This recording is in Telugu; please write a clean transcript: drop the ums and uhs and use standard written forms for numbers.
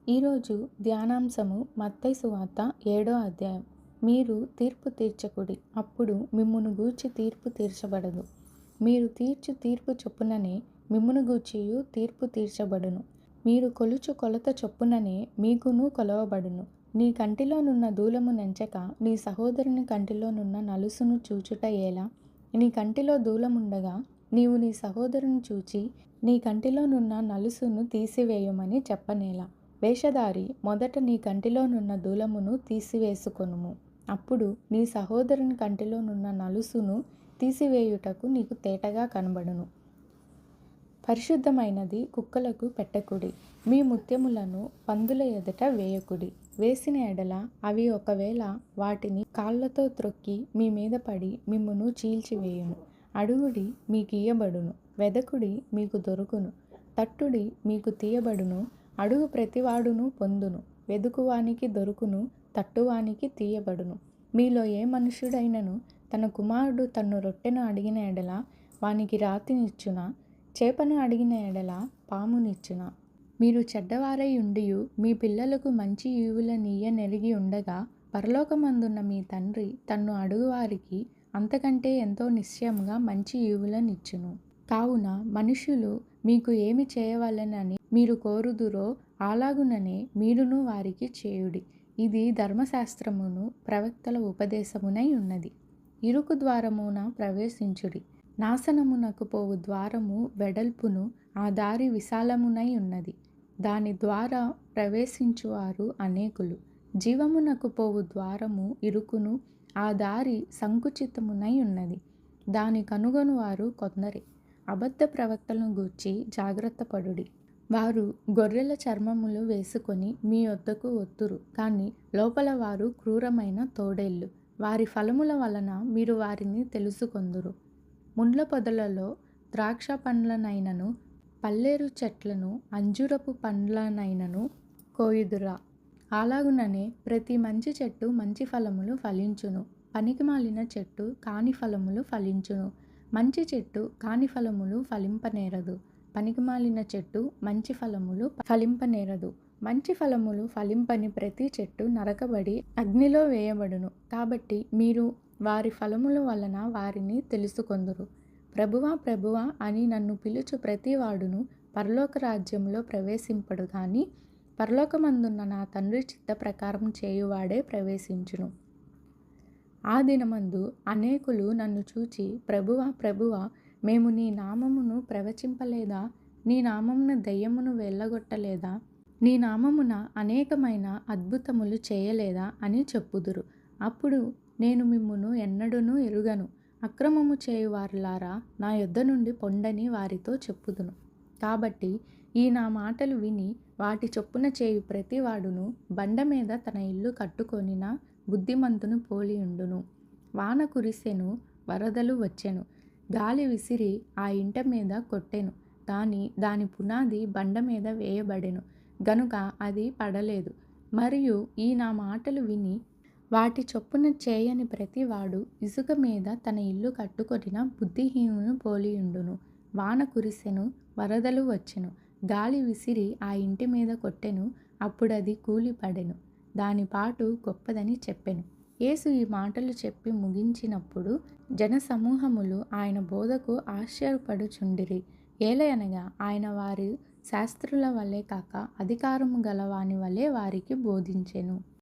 ఈరోజు ధ్యానాంశము మత్తయి సువార్త 7వ అధ్యాయం. మీరు తీర్పు తీర్చకుడి, అప్పుడు మిమ్మును గూర్చి తీర్పు తీర్చబడదు. మీరు తీర్చు తీర్పు చొప్పుననే మిమ్మును గూర్చియు తీర్పు తీర్చబడును. మీరు కొలుచు కొలత చొప్పుననే మీకును కొలవబడును. నీ కంటిలోనున్న దూలము నెంచక నీ సహోదరుని కంటిలోనున్న నలుసును చూచుట ఎలా? నీ కంటిలో దూలముండగా నీవు నీ సహోదరుని చూచి నీ కంటిలోనున్న నలుసును తీసివేయమని చెప్పనేలా? వేషధారి, మొదట నీ కంటిలోనున్న దూలమును తీసివేసుకొనుము, అప్పుడు నీ సహోదరుని కంటిలోనున్న నలుసును తీసివేయుటకు నీకు తేటగా కనబడును. పరిశుద్ధమైనది కుక్కలకు పెట్టకుడి, మీ ముత్యములను పందుల ఎదుట వేయకుడి. వేసిన ఎడల అవి ఒకవేళ వాటిని కాళ్ళతో త్రొక్కి మీ మీద పడి మిమ్మును చీల్చివేయును. అడుగుడి, మీకియ్యబడును. వెదకుడి, మీకు దొరుకును. తట్టుడి, మీకు తీయబడును. అడుగు ప్రతివాడును పొందును. వెదుకువానికి దొరుకును, తట్టువానికి తీయబడును. మీలో ఏ మనుష్యుడైనను తన కుమారుడు తన్ను రొట్టెను అడిగిన ఎడల వానికి రాతినిచ్చునా? చేపను అడిగిన ఎడల పామునిచ్చునా? మీరు చెడ్డవారై ఉండియు మీ పిల్లలకు మంచి ఈవులనియ్యనెరిగి ఉండగా పరలోకమందున్న మీ తండ్రి తన్ను అడుగువారికి అంతకంటే ఎంతో నిశ్చయముగా మంచి ఈవులనిచ్చును. కావున మనుష్యులు మీకు ఏమి చేయవలెనని మీరు కోరుదురో అలాగుననే మీరును వారికి చేయుడి. ఇది ధర్మశాస్త్రమును ప్రవక్తల ఉపదేశమునై ఉన్నది. ఇరుకు ద్వారమున ప్రవేశించుడి. నాశనమునకు పోవు ద్వారము వెడల్పును, ఆ దారి విశాలమునై ఉన్నది. దాని ద్వారా ప్రవేశించువారు అనేకులు. జీవమునకు పోవు ద్వారము ఇరుకును, ఆ దారి సంకుచితమునై ఉన్నది. దాని కనుగొనువారు కొందరే. అబద్ధ ప్రవక్తలను గూర్చి జాగ్రత్త పడుడి. వారు గొర్రెల చర్మములు వేసుకొని మీ వద్దకు వత్తురు, కానీ లోపల వారు క్రూరమైన తోడేళ్ళు. వారి ఫలముల వలన మీరు వారిని తెలుసుకొందురు. ముండ్ల పొదలలో ద్రాక్ష పండ్లనైనను పల్లేరు చెట్లను అంజూరపు పండ్లనైనను కోయుదురా? అలాగుననే ప్రతి మంచి చెట్టు మంచి ఫలములు ఫలించును, పనికిమాలిన చెట్టు కాని ఫలములు ఫలించును. మంచి చెట్టు కాని ఫలములు ఫలింపనేరదు, పనికిమాలిన చెట్టు మంచి ఫలములు ఫలింపనేరదు. మంచి ఫలములు ఫలింపని ప్రతి చెట్టు నరకబడి అగ్నిలో వేయబడును. కాబట్టి మీరు వారి ఫలముల వలన వారిని తెలుసుకొందురు. ప్రభువా, ప్రభువా అని నన్ను పిలుచు ప్రతి వాడును పరలోక రాజ్యంలో ప్రవేశింపడు గాని పరలోకమందున్న నా తండ్రి చిత్త ప్రకారం చేయువాడే ప్రవేశించును. ఆ దినమందు అనేకులు నన్ను చూచి, ప్రభువా, ప్రభువా, మేము నీ నామమును ప్రవచింపలేదా? నీ నామమున దయ్యమును వెళ్ళగొట్టలేదా? నీ నామమున అనేకమైన అద్భుతములు చేయలేదా అని చెప్పుదురు. అప్పుడు నేను మిమ్మును ఎన్నడూనూ ఎరుగను, అక్రమము చేయువారులారా, నా యొద్ద నుండి పొండని వారితో చెప్పుదును. కాబట్టి ఈ నా మాటలు విని వాటి చొప్పున చేయు ప్రతివాడును బండ మీద తన ఇల్లు కట్టుకొనిన బుద్ధిమంతును పోలియుండును. వాన కురిసెను, వరదలు వచ్చెను, గాలి విసిరి ఆ ఇంట మీద కొట్టెను, దాని పునాది బండ మీద వేయబడెను గనుక అది పడలేదు. మరియు ఈ నా మాటలు విని వాటి చొప్పున చేయని ప్రతివాడు ఇసుక మీద తన ఇల్లు కట్టుకొనిన బుద్ధిహీనుని పోలియుండును. వాన కురిసెను, వరదలు వచ్చెను, గాలి విసిరి ఆ ఇంటి మీద కొట్టెను, అప్పుడది కూలిపడెను, దాని పాటు గొప్పదని చెప్పెను. యేసు ఈ మాటలు చెప్పి ముగించినప్పుడు జనసమూహములు ఆయన బోధకు ఆశ్చర్యపడుచుండిరి. ఏలయనగా ఆయన వారి శాస్త్రుల వలె కాక అధికారము గలవాని వలె వారికి బోధించెను.